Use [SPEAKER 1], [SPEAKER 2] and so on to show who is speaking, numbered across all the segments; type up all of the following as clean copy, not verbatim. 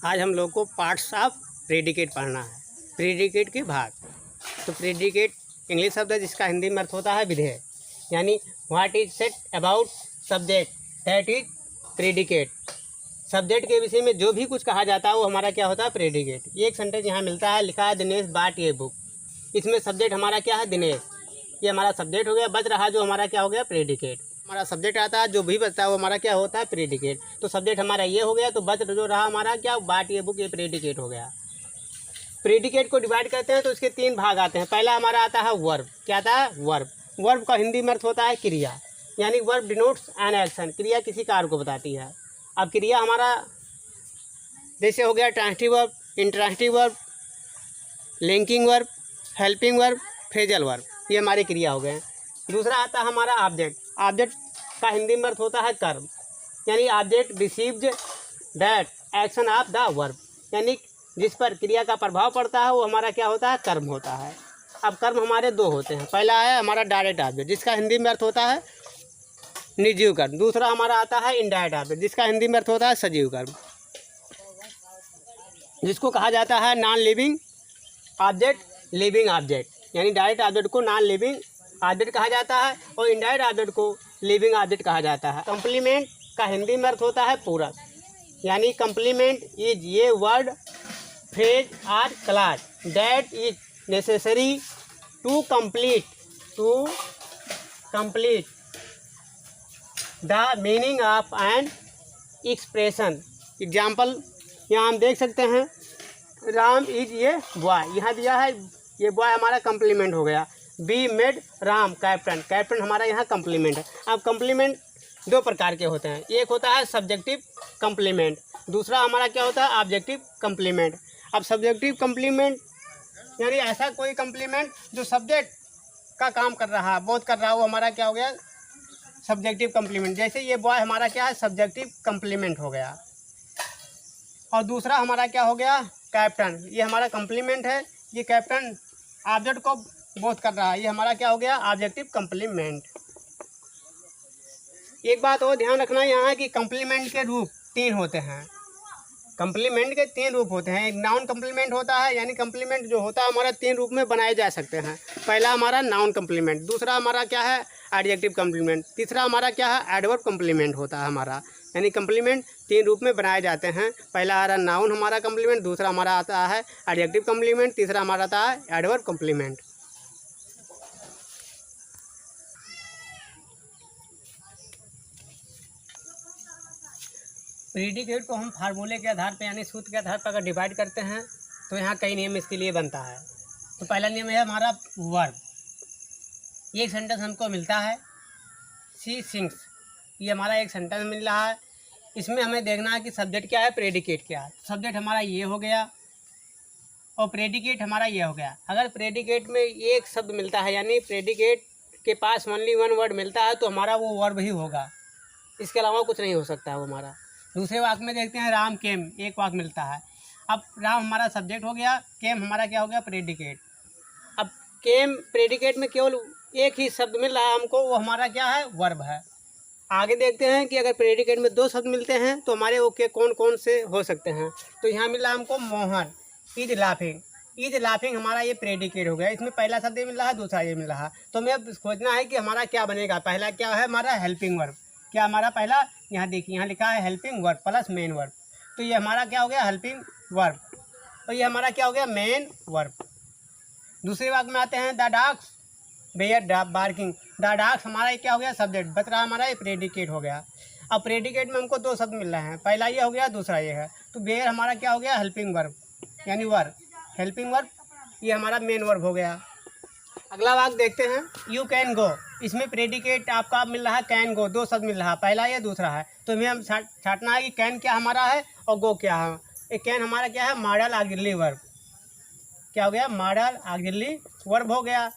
[SPEAKER 1] आज हम लोग को पार्ट्स ऑफ प्रेडिकेट पढ़ना है, प्रेडिकेट के भाग। तो प्रेडिकेट इंग्लिश शब्द है जिसका हिंदी में अर्थ होता है विधेय, यानी what is said about subject that is predicate. Subject के विषय में जो भी कुछ कहा जाता है वो हमारा क्या होता है, प्रेडिकेट। एक सेंटेंस यहाँ मिलता है, लिखा है दिनेश बाट ये बुक। इसमें सब्जेक्ट हमारा क्या है, दिनेश, ये हमारा सब्जेक्ट हो गया। बच रहा जो हमारा क्या हो गया, प्रेडिकेट। हमारा सब्जेक्ट आता है, जो भी बचता है वो हमारा क्या होता है, प्रेडिकेट। तो सब्जेक्ट हमारा ये हो गया, तो बच जो रहा हमारा क्या, बाट ये बुक, ये प्रेडिकेट हो गया। प्रेडिकेट को डिवाइड करते हैं तो इसके तीन भाग आते हैं। पहला हमारा आता है वर्ब। क्या आता है, वर्ब। वर्ब का हिंदी में अर्थ होता है क्रिया, यानी वर्ब डिनोट्स एन एक्शन, क्रिया किसी कार्य को बताती है। अब क्रिया हमारा जैसे हो गया transitive verb, intransitive verb, linking verb, helping verb, phrasal verb, ये हमारी क्रिया हो गए। दूसरा आता है हमारा ऑब्जेक्ट। ऑब्जेक्ट का हिंदी में अर्थ होता है कर्म, यानी object received that action of the verb, यानी जिस पर क्रिया का प्रभाव पड़ता है वो हमारा क्या होता है, कर्म होता है। अब कर्म हमारे दो होते हैं। पहला है हमारा डायरेक्ट ऑब्जेक्ट, जिसका हिंदी में अर्थ होता है निर्जीव कर्म। दूसरा हमारा आता है इनडायरेक्ट ऑब्जेक्ट, जिसका हिंदी में अर्थ होता है सजीव कर्म, जिसको कहा जाता है non living object, living object. यानी डायरेक्ट ऑब्जेक्ट को नॉन लिविंग ऑब्जेक्ट कहा जाता है और इनडायरेक्ट ऑब्जेक्ट को लिविंग ऑब्जेक्ट कहा जाता है। कंप्लीमेंट का हिंदी में अर्थ होता है पूरक, यानी कंप्लीमेंट इज ये वर्ड, फ्रेज और clause that is necessary to complete the meaning of an expression. Example यहाँ हम देख सकते हैं, राम इज ये बॉय, यहाँ दिया है ये बॉय हमारा कंप्लीमेंट हो गया। Be made Ram captain, captain हमारा यहाँ कंप्लीमेंट है। अब कंप्लीमेंट दो प्रकार के होते हैं, एक होता है सब्जेक्टिव कंप्लीमेंट, दूसरा हमारा क्या होता है, ऑब्जेक्टिव कंप्लीमेंट। अब सब्जेक्टिव कंप्लीमेंट यानी ऐसा कोई कंप्लीमेंट जो सब्जेक्ट का काम कर रहा है, बोध कर रहा है, वो हमारा क्या हो गया, सब्जेक्टिव कंप्लीमेंट। जैसे ये बॉय हमारा क्या है, सब्जेक्टिव कंप्लीमेंट हो गया। और दूसरा हमारा क्या हो गया, कैप्टन, ये हमारा कंप्लीमेंट है, ये कैप्टन ऑब्जेक्ट को बोध कर रहा है, ये हमारा क्या हो गया, ऑब्जेक्टिव कंप्लीमेंट। एक बात और ध्यान रखना यहाँ है कि कंप्लीमेंट के रूप तीन होते हैं। कंप्लीमेंट के तीन रूप होते हैं। एक नाउन कंप्लीमेंट होता है, यानी कंप्लीमेंट जो होता है हमारा तीन रूप में बनाए जा सकते हैं। पहला हमारा नाउन कंप्लीमेंट, दूसरा हमारा क्या है, एडजेक्टिव कंप्लीमेंट, तीसरा हमारा क्या है, एडवर्ब कंप्लीमेंट होता है हमारा। यानी कंप्लीमेंट तीन रूप में बनाए जाते हैं। पहला आ रहा नाउन हमारा कंप्लीमेंट, दूसरा हमारा आता है एडजेक्टिव कंप्लीमेंट, तीसरा हमारा आता है एडवर्ब कंप्लीमेंट। प्रेडिकेट को हम फार्मूले के आधार पर यानी सूत्र के आधार पर अगर डिवाइड करते हैं तो यहाँ कई नियम इसके लिए बनता है। तो पहला नियम है हमारा वर्ब। एक सेंटेंस हमको मिलता है, शी सिंग्स, ये हमारा एक सेंटेंस मिल रहा है। इसमें हमें देखना है कि सब्जेक्ट क्या है, प्रेडिकेट क्या है। सब्जेक्ट हमारा ये हो गया और प्रेडिकेट हमारा ये हो गया। अगर प्रेडिकेट में एक शब्द मिलता है, यानी प्रेडिकेट के पास ओनली वन वर्ड मिलता है, तो हमारा वो वर्ब ही होगा, इसके अलावा कुछ नहीं हो सकता है वो हमारा। दूसरे वाक्य में देखते हैं राम केम, एक वाक्य मिलता है। अब राम हमारा सब्जेक्ट हो गया, केम हमारा क्या हो गया, प्रेडिकेट। अब केम प्रेडिकेट में केवल एक ही शब्द मिल रहा है हमको, वो हमारा क्या है, वर्ब है। आगे देखते हैं कि अगर प्रेडिकेट में दो शब्द मिलते हैं तो हमारे वो के कौन कौन से हो सकते हैं। तो यहाँ मिल रहा है हमको Mohan is laughing, is laughing हमारा ये प्रेडिकेट हो गया। इसमें पहला शब्द ये मिल रहा है, दूसरा ये मिल रहा है। तो हमें अब खोजना है कि हमारा क्या बनेगा। पहला क्या है हमारा, हेल्पिंग वर्ब। क्या हमारा पहला, यहाँ देखिए यहाँ लिखा है helping verb plus main verb, तो ये हमारा क्या हो गया, हेल्पिंग वर्ब, और ये हमारा क्या हो गया, मेन वर्ब। दूसरे वाक्य में आते हैं, the dogs bear barking, the dogs हमारा क्या हो गया, सब्जेक्ट, बच रहा हमारा ये प्रेडिकेट हो गया। अब प्रेडिकेट में हमको दो शब्द मिल रहे हैं, पहला ये हो गया, दूसरा ये है। तो बेयर हमारा क्या हो गया, हेल्पिंग वर्ब, यानी वर्ब, हेल्पिंग वर्ब, ये हमारा मेन वर्ब हो गया। अगला वाक्य देखते हैं, यू कैन गो, इसमें प्रेडिकेट आपका मिल रहा है कैन गो, दो शब्द मिल रहा है, पहला ये दूसरा है। तो हमें हम छाटना है कि कैन क्या हमारा है और गो क्या है। एक कैन हमारा क्या है, मॉडल ऑक्सिलरी वर्ब, क्या हो गया, मॉडल ऑक्सिलरी वर्ब हो गया।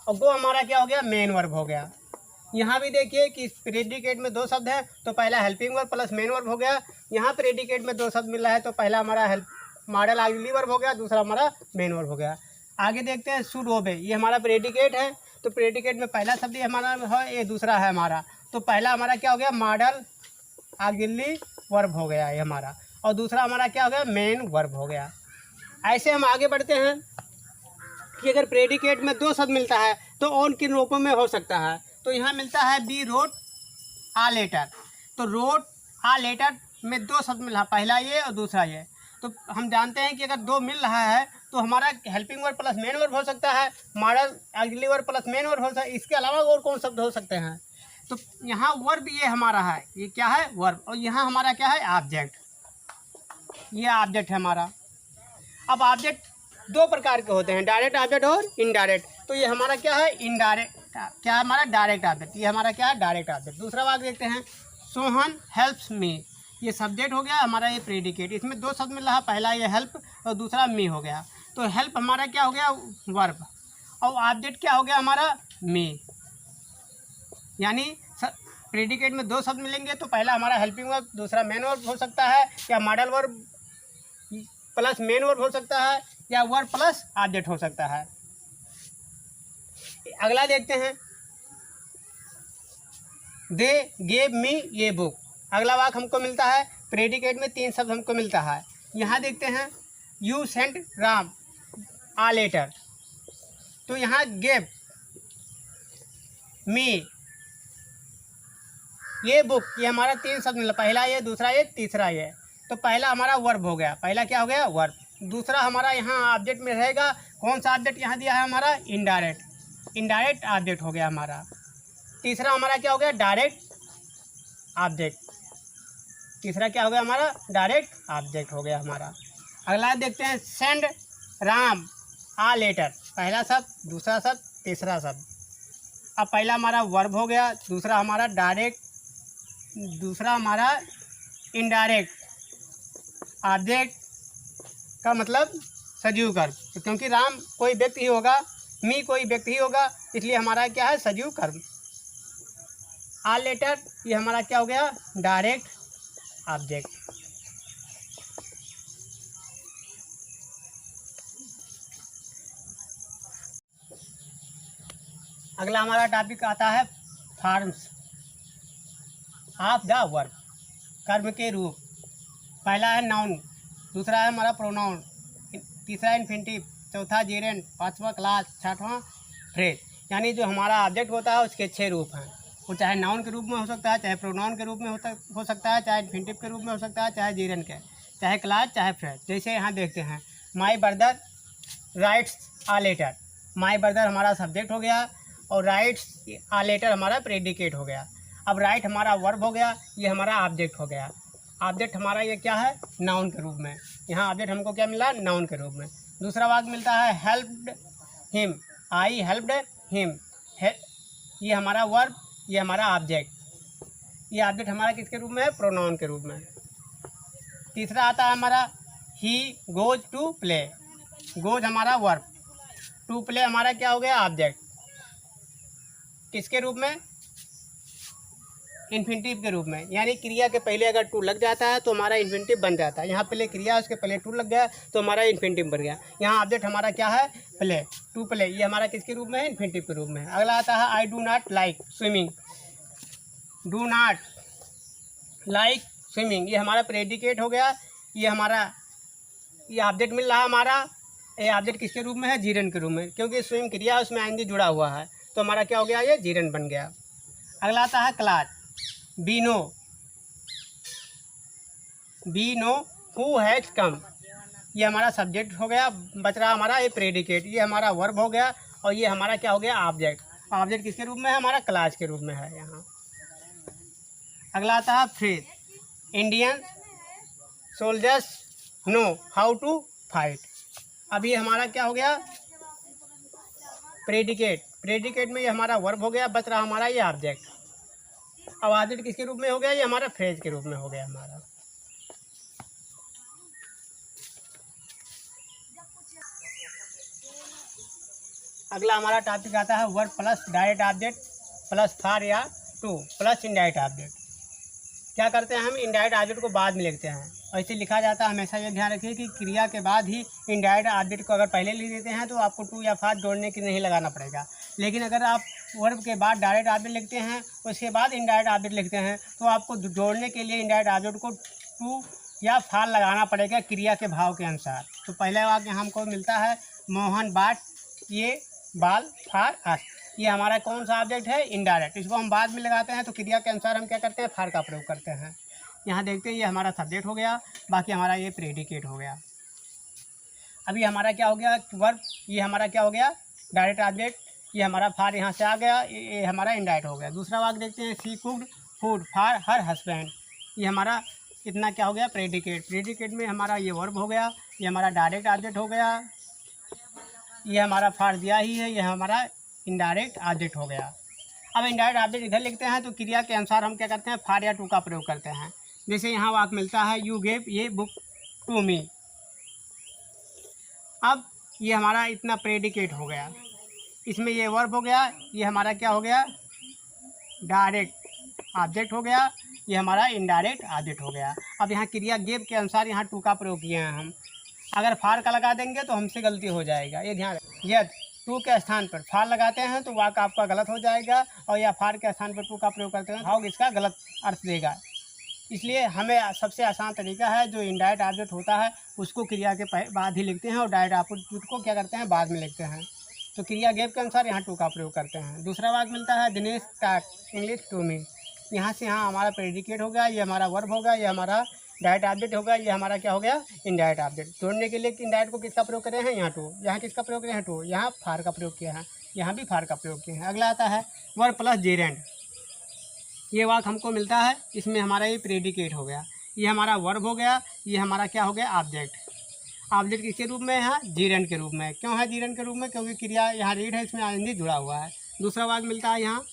[SPEAKER 1] और गो हमारा क्या हो गया, मेन वर्ब हो गया। यहाँ भी देखिए कि प्रेडिकेट में दो शब्द हैं, तो पहला helping verb plus main verb हो गया। यहाँ प्रेडिकेट में दो शब्द मिल रहा है, तो पहला हमारा मॉडल ऑक्सिलरी वर्ब हो गया, दूसरा हमारा मेन वर्ब हो गया। आगे देखते हैं, शुड ओबे, ये हमारा प्रेडिकेट है, तो प्रेडिकेट में पहला शब्द हमारा है, ये दूसरा है हमारा। तो पहला हमारा क्या हो गया, मॉडल ऑक्सिलरी वर्ब हो गया ये हमारा, और दूसरा हमारा क्या हो गया, मेन वर्ब हो गया। ऐसे हम आगे बढ़ते हैं कि अगर प्रेडिकेट में दो शब्द मिलता है तो और किन रूपों में हो सकता है। तो यहाँ मिलता है बी रोट आ लेटर। तो रोट आ लेटर में दो शब्द मिला, पहला ये और दूसरा ये। तो हम जानते हैं कि अगर दो मिल रहा है तो हमारा helping verb plus main verb हो सकता है, model auxiliary verb plus main verb हो सकता है। इसके अलावा और कौन शब्द हो सकते हैं। तो यहाँ वर्ब ये हमारा है, ये क्या है, वर्ब। और यहाँ हमारा क्या है, ऑब्जेक्ट। ये ऑब्जेक्ट है हमारा। अब ऑब्जेक्ट दो प्रकार के होते हैं, डायरेक्ट ऑब्जेक्ट और इनडायरेक्ट। तो ये हमारा क्या है, इनडायरेक्ट, क्या है हमारा, डायरेक्ट ऑब्जेक्ट। ये हमारा क्या है, डायरेक्ट ऑब्जेक्ट। दूसरा वाक्य देखते हैं, सोहन हेल्प्स मी। ये सब्जेक्ट हो गया हमारा, ये प्रेडिकेट। इसमें दो शब्द मिल रहा, पहला ये हेल्प और दूसरा मी हो गया। तो हेल्प हमारा क्या हो गया, वर्ब, और ऑब्जेक्ट क्या हो गया हमारा, मी। यानी प्रेडिकेट में दो शब्द मिलेंगे तो पहला हमारा हेल्पिंग वर्ब, दूसरा मेन वर्ब हो सकता है, या modal verb plus main verb हो सकता है, या वर्ब प्लस ऑब्जेक्ट हो सकता है। अगला देखते हैं, दे गेव मी ये बुक। अगला वाक्य हमको मिलता है, प्रेडिकेट में तीन शब्द हमको मिलता है। यहाँ देखते हैं, you sent Ram a letter. तो यहाँ गेव मी ये बुक, ये हमारा तीन शब्द मिला, पहला ये, दूसरा ये, तीसरा ये। तो पहला हमारा वर्ब हो गया, पहला क्या हो गया, वर्ब। दूसरा हमारा यहाँ ऑब्जेक्ट में रहेगा, कौन सा ऑब्जेक्ट यहाँ दिया है हमारा, इनडायरेक्ट। इनडायरेक्ट ऑब्जेक्ट हो गया हमारा। तीसरा हमारा क्या हो गया, डायरेक्ट ऑब्जेक्ट। तीसरा क्या हो गया हमारा, डायरेक्ट ऑब्जेक्ट हो गया हमारा। अगला देखते हैं, सेंड राम आ लेटर। पहला शब्द, दूसरा शब्द, तीसरा शब्द। अब पहला हमारा वर्ब हो गया, दूसरा हमारा डायरेक्ट, दूसरा हमारा इनडायरेक्ट ऑब्जेक्ट का मतलब सजीव कर्म। तो क्योंकि राम कोई व्यक्ति ही होगा, मी कोई व्यक्ति ही होगा, इसलिए हमारा क्या है, सजीव कर्म। आ लेटर ये हमारा क्या हो गया, डायरेक्ट ऑब्जेक्ट। अगला हमारा टॉपिक आता है फॉर्म्स ऑफ द वर्ब, कर्म के रूप। पहला है नाउन, दूसरा है हमारा प्रोनाउन, तीसरा इन्फिनिटिव, चौथा जेरेंट, पांचवा क्लास, छठवां फ्रेज। यानी जो हमारा ऑब्जेक्ट होता है उसके 6 रूप हैं। वो चाहे नाउन के रूप में हो सकता है, चाहे प्रोनाउन के रूप में हो सकता है, चाहे इन्फिनिटिव के रूप में हो सकता है, चाहे जेरेंट के, चाहे क्लास, चाहे फ्रेज। जैसे यहाँ देखते हैं, my brother writes a letter. My brother हमारा सब्जेक्ट हो गया और राइट्स आ लेटर हमारा प्रेडिकेट हो गया। अब राइट हमारा वर्ब हो गया, ये हमारा ऑब्जेक्ट हो गया। ऑब्जेक्ट हमारा ये क्या है, नाउन के रूप में। यहाँ ऑब्जेक्ट हमको क्या मिला, नाउन के रूप में। दूसरा वाक्य मिलता है, हेल्प्ड हिम, आई हेल्प्ड हिम। ये हमारा वर्ब, ये हमारा ऑब्जेक्ट। ये ऑब्जेक्ट हमारा किसके रूप में है, प्रोनाउन के रूप में। तीसरा आता है हमारा, he goes to play. Goes हमारा वर्ब, टू प्ले हमारा क्या हो गया, ऑब्जेक्ट। किसके रूप में, इन्फिनिटिव के रूप में। यानी क्रिया के पहले अगर टू लग जाता है तो हमारा इन्फिनिटिव बन जाता है। यहाँ पहले क्रिया, उसके पहले टू लग गया तो हमारा इन्फिनिटिव बन गया। यहाँ ऑब्जेक्ट हमारा क्या है, प्ले, टू प्ले। ये हमारा किसके रूप में है, इन्फिनिटिव के रूप में। अगला आता है, I do not like swimming. Do not like swimming, ये हमारा प्रेडिकेट हो गया। ये हमारा ये ऑब्जेक्ट मिल रहा है हमारा। ये ऑब्जेक्ट किसके रूप में है, जीरन के रूप में, क्योंकि स्विम क्रिया उसमें आएंगे जुड़ा हुआ है तो हमारा क्या हो गया, ये जीरन बन गया। अगला आता है class, be know who has come. ये हमारा सब्जेक्ट हो गया, बच रहा हमारा ये प्रेडिकेट। ये हमारा वर्ब हो गया और ये हमारा क्या हो गया, ऑब्जेक्ट। ऑब्जेक्ट किसके रूप में है, हमारा क्लास के रूप में है यहाँ। अगला आता है phrase, Indian soldiers know how to fight. अब ये हमारा क्या हो गया, प्रेडिकेट। प्रेडिकेट में ये हमारा वर्ब हो गया, बच रहा हमारा ये ऑब्जेक्ट। अब ऑब्जेक्ट किसके रूप में हो गया, ये हमारा फ्रेज के रूप में हो गया हमारा। अगला हमारा टॉपिक आता है, verb plus direct object plus for या टू प्लस इनडायरेक्ट ऑब्जेक्ट। क्या करते हैं हम, इनडायरेक्ट ऑब्जेक्ट को बाद में लिखते हैं। ऐसे लिखा जाता है, हमेशा ये ध्यान रखिए कि क्रिया के बाद ही इनडायरेक्ट ऑब्जेक्ट को अगर पहले लिख देते हैं तो आपको टू या फॉर जोड़ने की नहीं लगाना पड़ेगा। लेकिन अगर आप वर्ब के बाद डायरेक्ट ऑब्जेक्ट लिखते हैं, उसके बाद इनडायरेक्ट ऑब्जेक्ट लिखते हैं, तो आपको जोड़ने के लिए इनडायरेक्ट ऑब्जेक्ट को टू या फार लगाना पड़ेगा क्रिया के भाव के अनुसार। तो पहले वाक्य हमको मिलता है मोहन बाट ये बाल फार आस। ये हमारा कौन सा ऑब्जेक्ट है? इनडायरेक्ट। इसको हम बाद में लगाते हैं तो क्रिया के अनुसार हम क्या करते हैं? फार का प्रयोग करते हैं। यहाँ देखते हैं ये हमारा सब्जेक्ट हो गया, बाकी हमारा ये प्रेडिकेट हो गया। अभी हमारा क्या हो गया? वर्ब। ये हमारा क्या हो गया? Direct object. ये हमारा फार यहाँ से आ गया, ये हमारा इनडायरेक्ट हो गया। दूसरा वाक्य देखते हैं she cooked food far her husband. ये हमारा इतना क्या हो गया? प्रेडिकेट। प्रेडिकेट में हमारा ये वर्ब हो गया, ये हमारा डायरेक्ट ऑब्जेक्ट हो गया। ये हमारा फार दिया ही है, ये हमारा इनडायरेक्ट ऑब्जेक्ट हो गया। अब इनडायरेक्ट ऑब्जेक्ट इधर लिखते हैं तो क्रिया के अनुसार हम क्या करते हैं? फार या टू का प्रयोग करते हैं। जैसे यहाँ वाक्य मिलता है यू गेव ये बुक टू मी। अब ये हमारा इतना प्रेडिकेट हो गया, इसमें ये वर्ब हो गया, ये हमारा क्या हो गया? डायरेक्ट ऑब्जेक्ट हो गया, ये हमारा इनडायरेक्ट ऑब्जेक्ट हो गया। अब यहाँ क्रिया गेव के अनुसार यहाँ टू का प्रयोग किए हैं हम। अगर फार का लगा देंगे तो हमसे गलती हो जाएगा, ये ध्यान रखें। यदि टू के स्थान पर फार लगाते हैं तो वाक्य आपका गलत हो जाएगा, और या फार के स्थान पर टू का प्रयोग करते हैं भाव इसका गलत अर्थ देगा। इसलिए हमें सबसे आसान तरीका है जो इनडायरेक्ट ऑब्जेक्ट होता है उसको क्रिया के बाद ही लिखते हैं, और डायरेक्ट ऑब्जेक्ट को क्या करते हैं? बाद में लिखते हैं। तो क्रिया गेव के अनुसार यहाँ टू का प्रयोग करते हैं। दूसरा वाक्य मिलता है Dinesh talk English to me. यहाँ से यहाँ हमारा प्रेडिकेट हो गया, ये हमारा वर्ब हो गया, ये हमारा डायरेक्ट ऑब्जेक्ट हो गया, ये हमारा क्या हो गया? Indirect object. जोड़ने के लिए इनडायरेक्ट को किसका प्रयोग करें हैं? यहाँ टू। यहाँ किसका प्रयोग करें हैं? टू। यहाँ फार का प्रयोग किया है, यहाँ भी फार का प्रयोग किया है। अगला आता है वर्ब प्लस जेरेंड। ये वाक्य हमको मिलता है, इसमें हमारा ये प्रेडिकेट हो गया, ये हमारा वर्ब हो गया, ये हमारा क्या हो गया? ऑब्जेक्ट। ऑब्जेक्ट किसके रूप में है? जीरेंड के रूप में। क्यों है जीरेंड के रूप में? क्योंकि क्रिया यहाँ रीड है, इसमें आइंदी जुड़ा हुआ है। दूसरा वाक्य मिलता है यहाँ,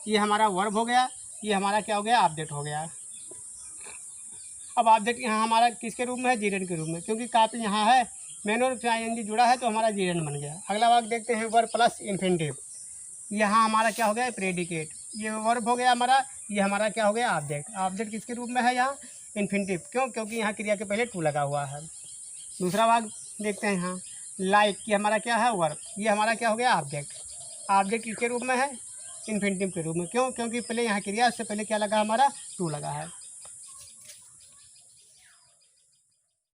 [SPEAKER 1] ये हमारा वर्ब हो गया, ये हमारा क्या हो गया? ऑब्जेक्ट हो गया। अब ऑब्जेक्ट यहाँ हमारा किसके रूप में है? जीरेंड के रूप में, क्योंकि काफी यहाँ है मेन और आइंदी जुड़ा है तो हमारा जीरेंड बन गया। अगला वाक्य देखते हैं वर्ब प्लस इन्फिनिटिव। यहाँ हमारा क्या हो गया? प्रेडिकेट। ये वर्ब हो गया हमारा, ये हमारा क्या हो गया? ऑब्जेक्ट। ऑब्जेक्ट किसके रूप में है? यहाँ इन्फिनिटिव। क्यों? क्योंकि यहाँ क्रिया के पहले टू लगा हुआ है। दूसरा वाक्य देखते हैं यहाँ लाइक, ये हमारा क्या है? वर्ब। ये हमारा क्या हो गया? ऑब्जेक्ट। ऑब्जेक्ट किसके रूप में है? इन्फिनिटिव के रूप में। क्यों? क्योंकि पहले यहाँ क्रिया, उससे पहले क्या लगा? हमारा टू लगा है।